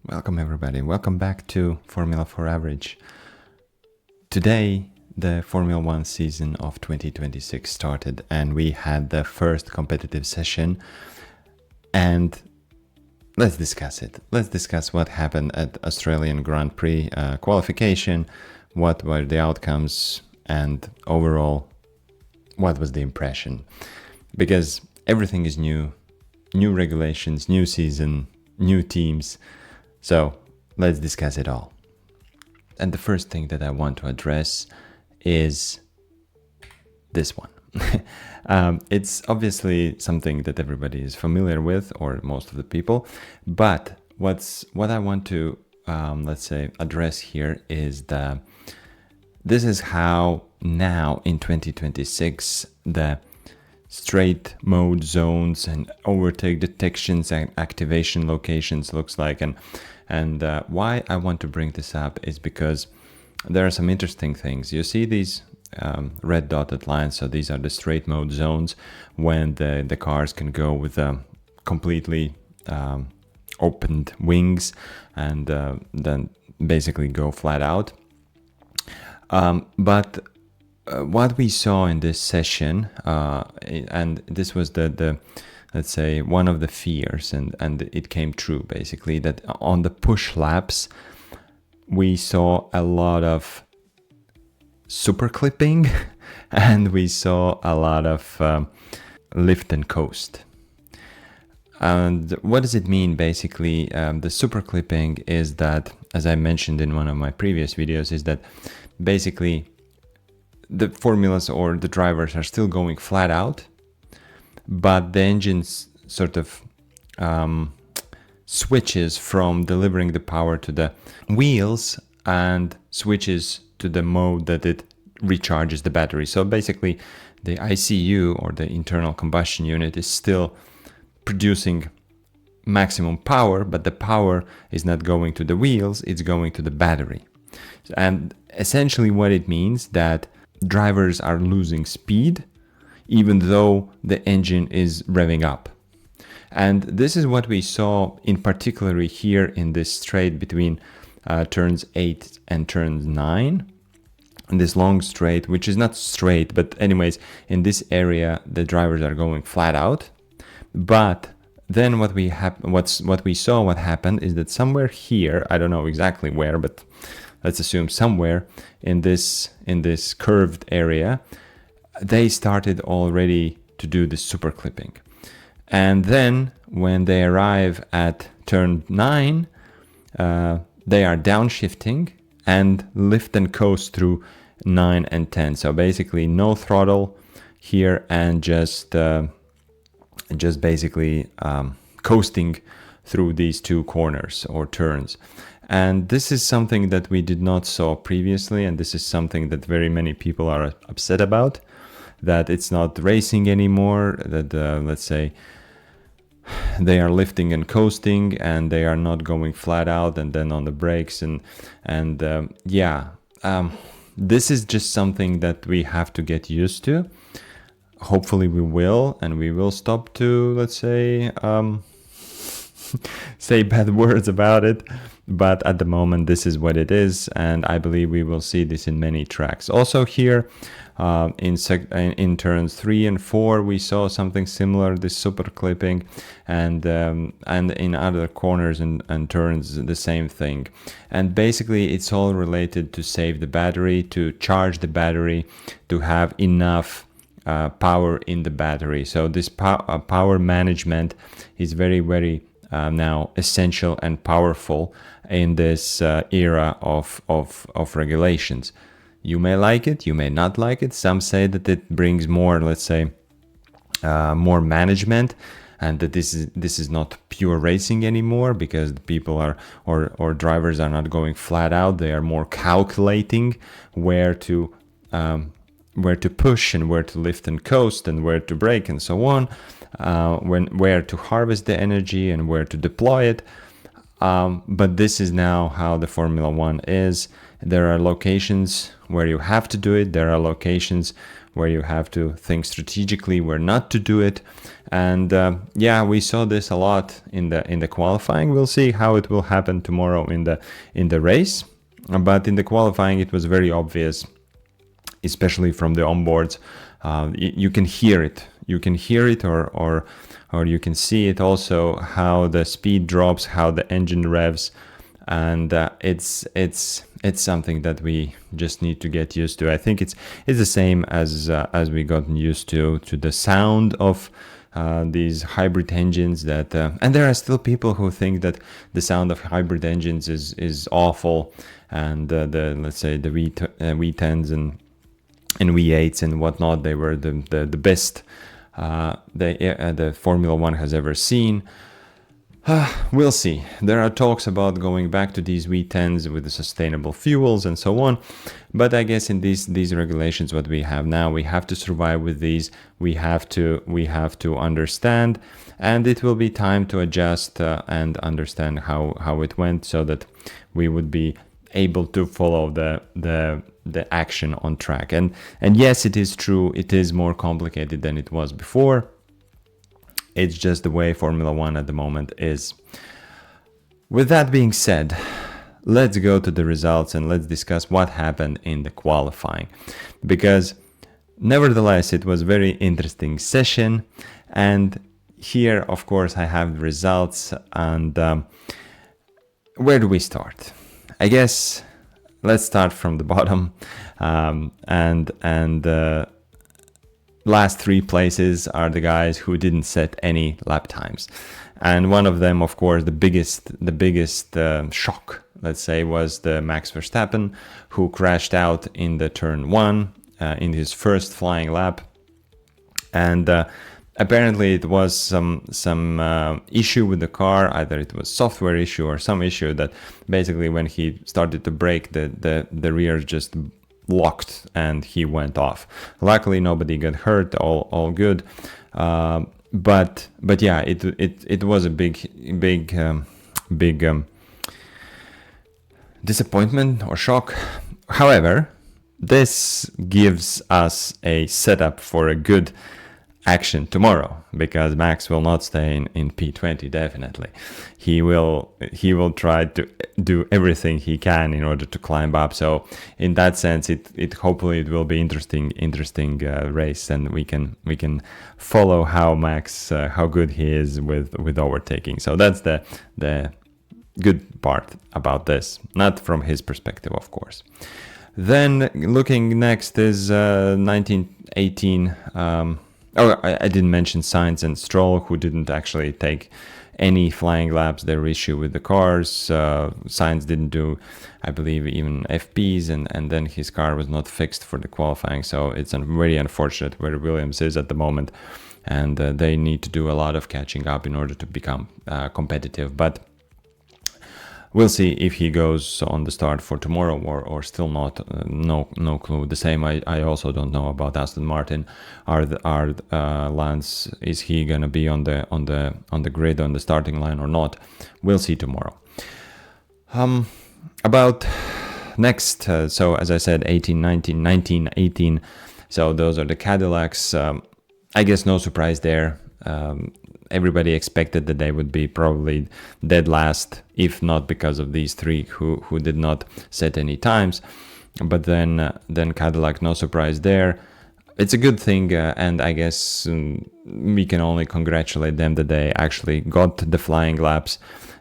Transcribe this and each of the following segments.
Welcome everybody, welcome back to Formula for Average. Today the Formula 1 season of 2026 started and we had the first competitive session, and let's discuss it. Let's discuss what happened at Australian Grand Prix qualification, what were the outcomes, and overall what was the impression. Because everything is new regulations, new season, new teams. So let's discuss it all. And the first thing that I want to address is this one. It's obviously something that everybody is familiar with, or most of the people. But what I want to, address here is this is how now in 2026 the straight mode zones and overtake detections and activation locations looks like. And why I want to bring this up is because there are some interesting things. You see these red dotted lines, so these are the straight mode zones when the cars can go with completely opened wings and then basically go flat out. But what we saw in this session, and this was the let's say one of the fears, and it came true basically, that on the push laps we saw a lot of super clipping and we saw a lot of lift and coast. And what does it mean basically? The super clipping is that, as I mentioned in one of my previous videos, is that basically the formulas or the drivers are still going flat out, but the engine sort of switches from delivering the power to the wheels and switches to the mode that it recharges the battery. So basically the ICU, or the internal combustion unit, is still producing maximum power, but the power is not going to the wheels, it's going to the battery. And essentially what it means that drivers are losing speed even though the engine is revving up. And this is what we saw in particular here in this straight between turns 8 and turns 9. And this long straight, which is not straight, but anyways, in this area the drivers are going flat out. But then what we saw what happened is that somewhere here, I don't know exactly where, but let's assume somewhere in this curved area, they started already to do this super clipping. And then when they arrive at turn 9, they are downshifting and lift and coast through 9 and 10. So basically no throttle here, and just basically coasting through these two corners or turns. And this is something that we did not saw previously, and this is something that very many people are upset about, that it's not racing anymore, that let's say they are lifting and coasting and they are not going flat out and then on the brakes, this is just something that we have to get used to. Hopefully we will, and we will stop to, let's say, say bad words about it, but at the moment this is what it is, and I believe we will see this in many tracks. Also here in turns 3 and 4 we saw something similar, this super clipping, and in other corners and turns the same thing. And basically it's all related to save the battery, to charge the battery, to have enough power in the battery. So this power management is very, very now essential and powerful in this era of regulations. You may like it, you may not like it. Some say that it brings more, let's say, more management, and that this is not pure racing anymore, because the people are or drivers are not going flat out. They are more calculating where to push and where to lift and coast and where to brake and so on, where to harvest the energy and where to deploy it. But this is now how the Formula 1 is. There are locations where you have to do it. There are locations where you have to think strategically where not to do it. And we saw this a lot in the qualifying. We'll see how it will happen tomorrow in the race. But in the qualifying, it was very obvious, especially from the onboards. You can hear it. You can hear it, or you can see it also, how the speed drops, how the engine revs, and it's something that we just need to get used to. I think it's the same as we gotten used to the sound of these hybrid engines. That and there are still people who think that the sound of hybrid engines is awful, and the let's say the V10s and V8s and whatnot, they were the best the Formula One has ever seen. We'll see. There are talks about going back to these V10s with the sustainable fuels and so on. But I guess in these regulations, what we have now, we have to survive with these. We have to understand, and it will be time to adjust and understand how it went, so that we would be able to follow the action on track. And yes, it is true, it is more complicated than it was before. It's just the way Formula One at the moment is. With that being said, let's go to the results and let's discuss what happened in the qualifying, because nevertheless it was a very interesting session. And here, of course, I have the results. And where do we start? I guess let's start from the bottom, and last three places are the guys who didn't set any lap times. And one of them, of course, the biggest shock, let's say, was the Max Verstappen, who crashed out in the turn 1 in his first flying lap. And apparently it was some issue with the car. Either it was software issue or some issue that basically when he started to brake, the rear just locked and he went off. Luckily nobody got hurt, all good. But yeah, it was a big disappointment or shock. However, this gives us a setup for a good action tomorrow, because Max will not stay in P20. Definitely, he will try to do everything he can in order to climb up. So in that sense, it hopefully it will be interesting race, and we can follow how Max how good he is with overtaking. So that's the good part about this, not from his perspective, of course. Then looking next is 1918. I didn't mention Sainz and Stroll, who didn't actually take any flying laps. Their issue with the cars. Sainz didn't do, I believe, even FPs, and then his car was not fixed for the qualifying. So it's very unfortunate where Williams is at the moment, and they need to do a lot of catching up in order to become competitive. But we'll see if he goes on the start for tomorrow or still not. No clue. The same. I also don't know about Aston Martin. Are Lance, is he gonna be on the grid, on the starting line or not? We'll see tomorrow. About next. So as I said, 18, 19, 19, 18. So those are the Cadillacs. I guess no surprise there. Everybody expected that they would be probably dead last, if not because of these three who did not set any times. But then Cadillac, no surprise there. It's a good thing, and I guess we can only congratulate them that they actually got the flying laps.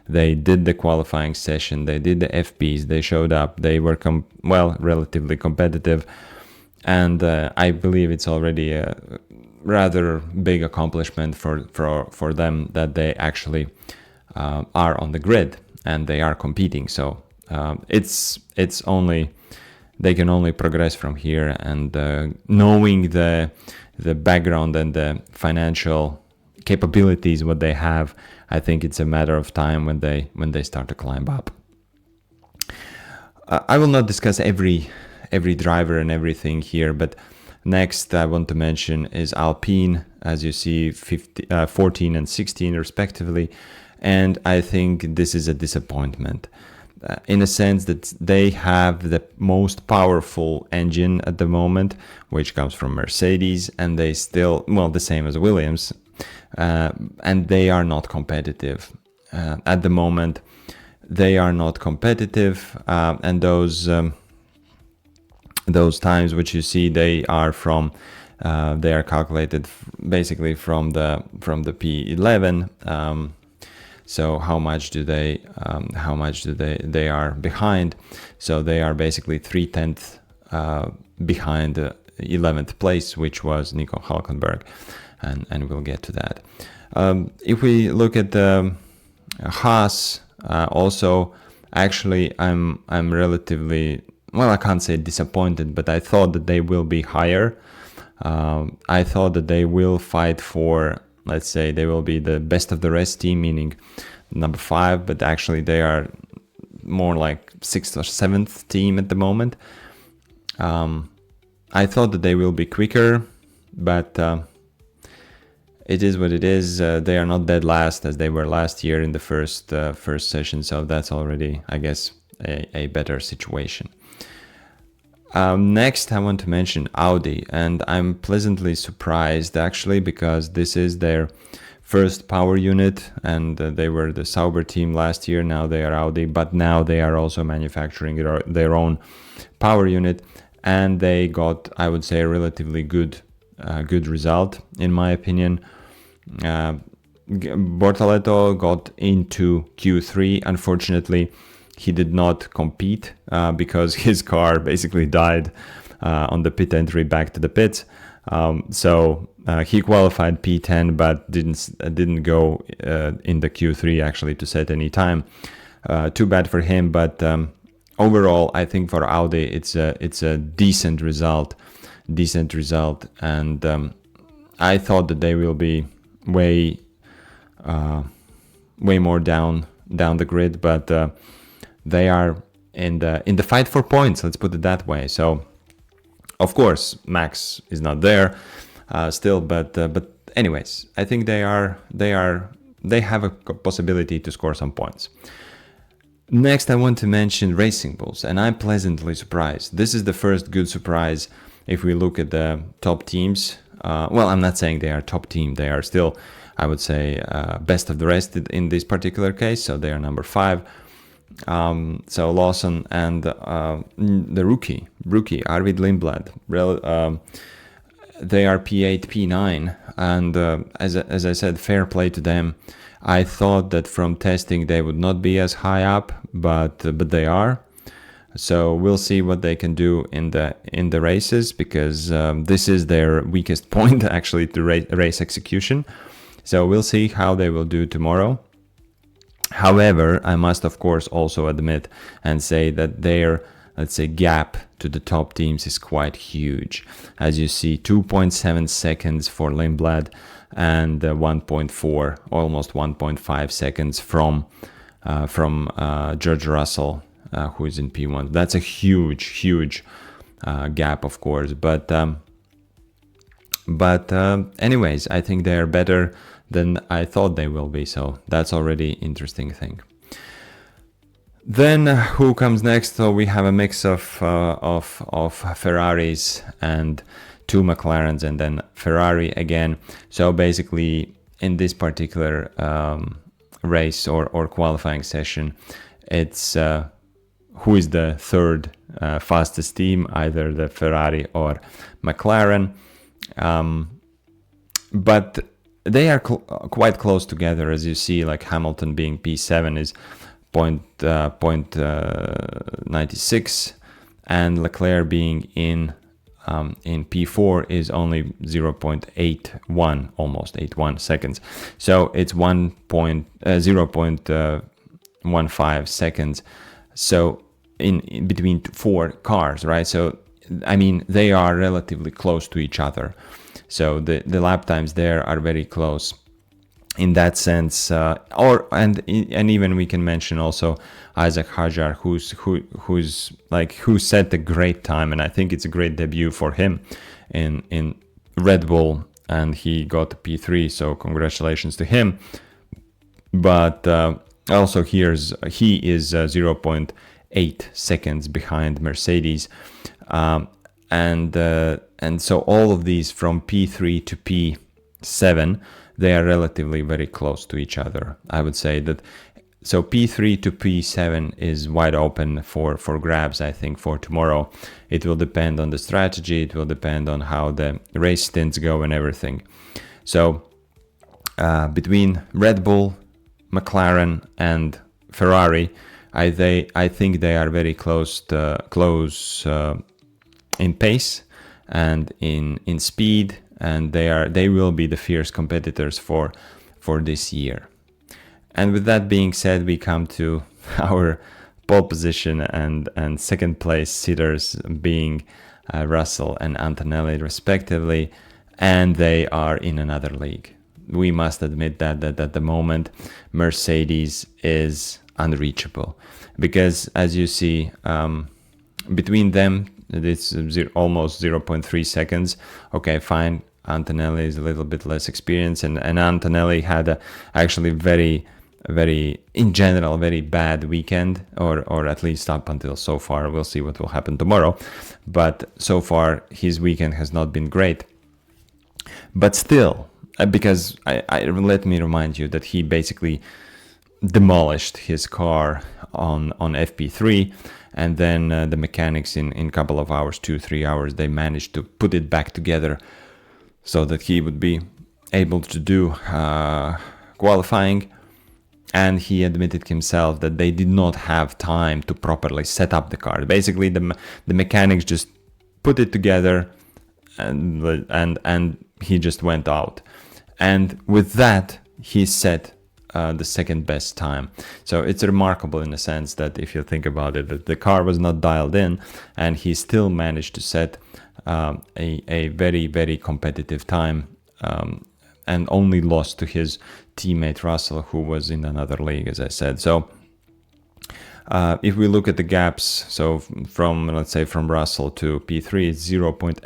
They did the qualifying session, they did the FPs, they showed up, they were relatively competitive, and I believe it's already a rather big accomplishment for them that they actually are on the grid and they are competing. So it's only, they can only progress from here, and knowing the background and the financial capabilities what they have, I think it's a matter of time when they start to climb up. I will not discuss every driver and everything here, but next I want to mention is Alpine, as you see, 14 and 16 respectively, and I think this is a disappointment. in a sense that they have the most powerful engine at the moment, which comes from Mercedes, and they still, well, the same as Williams, and they are not competitive. At the moment, they are not competitive, and those times which you see, they are from they are calculated basically from the P11. So how much do they are behind? So they are basically 3/10 behind the 11th place, which was Nico Hülkenberg, and we'll get to that. If we look at the Haas, also actually I'm relatively, well, I can't say disappointed, but I thought that they will be higher. I thought that they will fight for, let's say, they will be the best of the rest team, meaning number 5, but actually they are more like 6th or 7th team at the moment. I thought that they will be quicker, but it is what it is. They are not dead last as they were last year in the first session, so that's already, I guess, a better situation. Next, I want to mention Audi, and I'm pleasantly surprised actually, because this is their first power unit, and they were the Sauber team last year. Now they are Audi, but now they are also manufacturing their own power unit, and they got, I would say, a relatively good result in my opinion. Bortoleto got into Q3. Unfortunately, he did not compete because his car basically died on the pit entry back to the pits. So he qualified P10, but didn't go in the Q3 actually to set any time. Too bad for him, but overall, I think for Audi it's a decent result, and I thought that they will be way more down the grid, but they are in the fight for points, let's put it that way. So of course Max is not there still, but anyways, I think they have a possibility to score some points. Next, I want to mention Racing Bulls, and I'm pleasantly surprised. This is the first good surprise if we look at the top teams. Well, I'm not saying they are top team, they are still, I would say, best of the rest in this particular case, so they are number 5. So Lawson and the rookie Arvid Lindblad, they are P8, P9, and as I said, fair play to them. I thought that from testing they would not be as high up, but they are. So we'll see what they can do in the races, because this is their weakest point actually, to race execution. So we'll see how they will do tomorrow. However, I must of course also admit and say that their, let's say, gap to the top teams is quite huge. As you see, 2.7 seconds for Lindblad and 1.4, almost 1.5 seconds from George Russell, who is in P1. That's a huge gap, of course. But anyways, I think they are better than I thought they will be. So that's already interesting thing. Then who comes next? So we have a mix of Ferraris and 2 McLarens, and then Ferrari again. So basically, in this particular race or qualifying session, it's who is the third fastest team, either the Ferrari or McLaren. But they are quite close together, as you see, like Hamilton being P7 is 0.96, and Leclerc being in P4 is only 0.81, almost 81 seconds. So it's 0.15 seconds. So in between 4 cars, right? So I mean, they are relatively close to each other. So the lap times there are very close in that sense. And even we can mention also Isaac Hadjar, who set a great time, and I think it's a great debut for him in Red Bull, and he got P3. So congratulations to him. But Also, he is 0.8 seconds behind Mercedes, and so all of these from P3 to P7, they are relatively very close to each other. I would say that. So P3 to P7 is wide open for grabs, I think, for tomorrow. It will depend on the strategy. It will depend on how the race stints go and everything. So between Red Bull, McLaren, and Ferrari, I think they are very close in pace and in speed, and they will be the fierce competitors for this year. And with that being said, we come to our pole position and second place sitters being Russell and Antonelli respectively, and they are in another league. We must admit that at the moment Mercedes is unreachable, because as you see, between them it's almost 0.3 seconds. Okay, fine, Antonelli is a little bit less experienced, and Antonelli had actually very in general very bad weekend, or at least up until so far. We'll see what will happen tomorrow, but so far his weekend has not been great. But still, because I let me remind you that he basically demolished his car on FP3, and then the mechanics in a couple of hours, 2-3 hours, they managed to put it back together so that he would be able to do qualifying. And he admitted himself that they did not have time to properly set up the car. Basically, the mechanics just put it together, and he just went out. And with that, he set the second best time. So it's remarkable in the sense that if you think about it, that the car was not dialed in, and he still managed to set a very, very competitive time, and only lost to his teammate Russell, who was in another league, as I said. So if we look at the gaps, so from, let's say, from Russell to P3, it's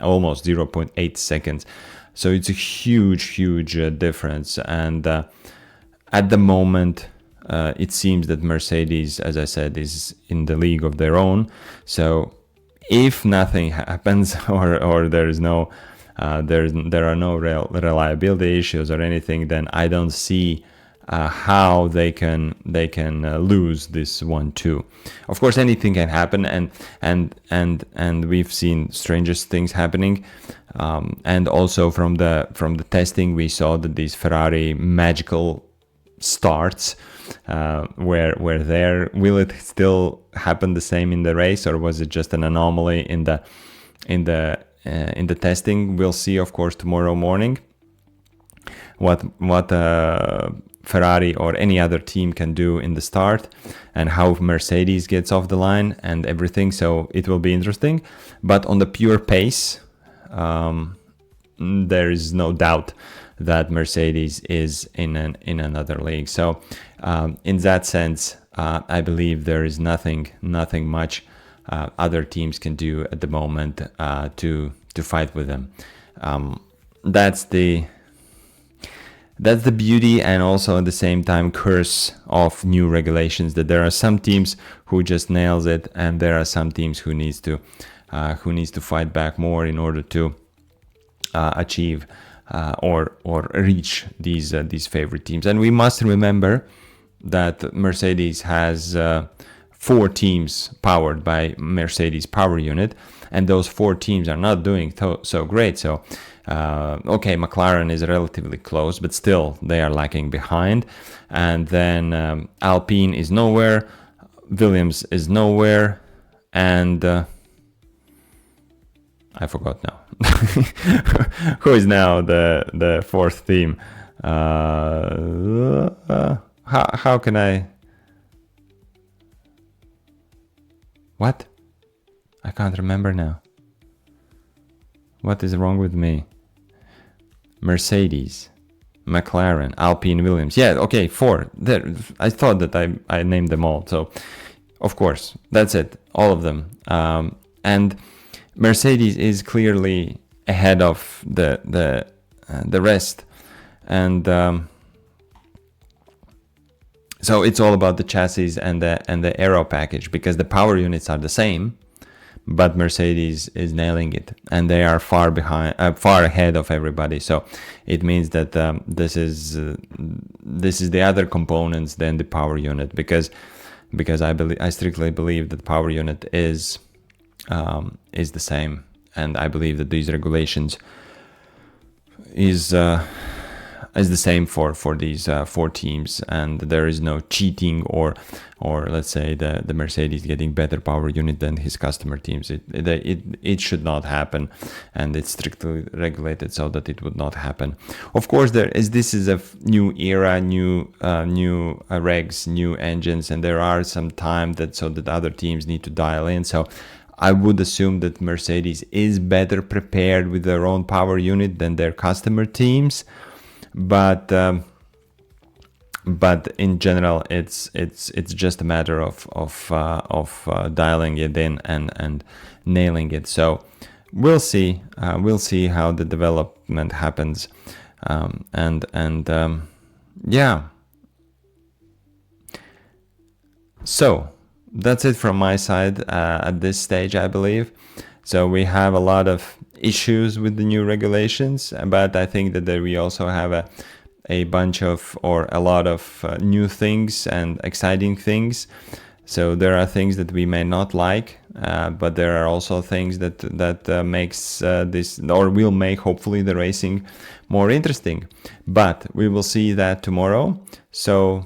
almost 0.8 seconds. So it's a huge difference. And at the moment, it seems that Mercedes, as I said, is in the league of their own. So if nothing happens, or there is no there are no reliability issues or anything, then I don't see how they can lose this 1-2. Of course, anything can happen, and we've seen strangest things happening. And also from the testing, we saw that these Ferrari magical starts were there. Will it still happen the same in the race, or was it just an anomaly in the testing? We'll see, of course, tomorrow morning what Ferrari or any other team can do in the start, and how Mercedes gets off the line and everything. So it will be interesting. But on the pure pace, there is no doubt that Mercedes is in another league. So in that sense, I believe there is nothing much other teams can do at the moment to fight with them. That's the beauty, and also at the same time curse of new regulations, that there are some teams who just nails it, and there are some teams who needs to fight back more in order to achieve or reach these favorite teams. And we must remember that Mercedes has 4 teams powered by Mercedes Power Unit, and those 4 teams are not doing so great. So okay, McLaren is relatively close, but still they are lagging behind. And then Alpine is nowhere, Williams is nowhere, and I forgot now who is now the 4th team. How can I? What? I can't remember now. What is wrong with me? Mercedes, McLaren, Alpine, Williams. Yeah, okay, 4. There. I thought that I named them all. So, of course, that's it. All of them. And Mercedes is clearly ahead of the rest. And So it's all about the chassis and the aero package, because the power units are the same, but Mercedes is nailing it, and they are far ahead of everybody. So it means that this is the other components than the power unit, because I strictly believe that the power unit is the same, and I believe that these regulations is the same for these four teams, and there is no cheating or let's say the Mercedes getting better power unit than his customer teams. It should not happen, and it's strictly regulated so that it would not happen. Of course, this is a new era, new regs, new engines, and there are some time that other teams need to dial in. So I would assume that Mercedes is better prepared with their own power unit than their customer teams. But in general, it's just a matter of dialing it in and nailing it. So we'll see how the development happens, yeah. So that's it from my side at this stage, I believe. So we have a lot of issues with the new regulations, but I think that we also have a bunch of, or a lot of new things and exciting things. So there are things that we may not like, but there are also things that makes this, or will make hopefully the racing more interesting. But we will see that tomorrow. So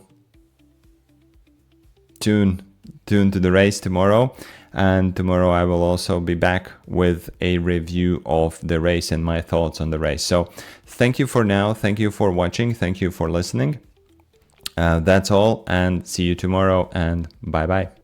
tune to the race tomorrow. And tomorrow I will also be back with a review of the race and my thoughts on the race. So thank you for now. Thank you for watching. Thank you for listening. That's all, and see you tomorrow, and bye-bye.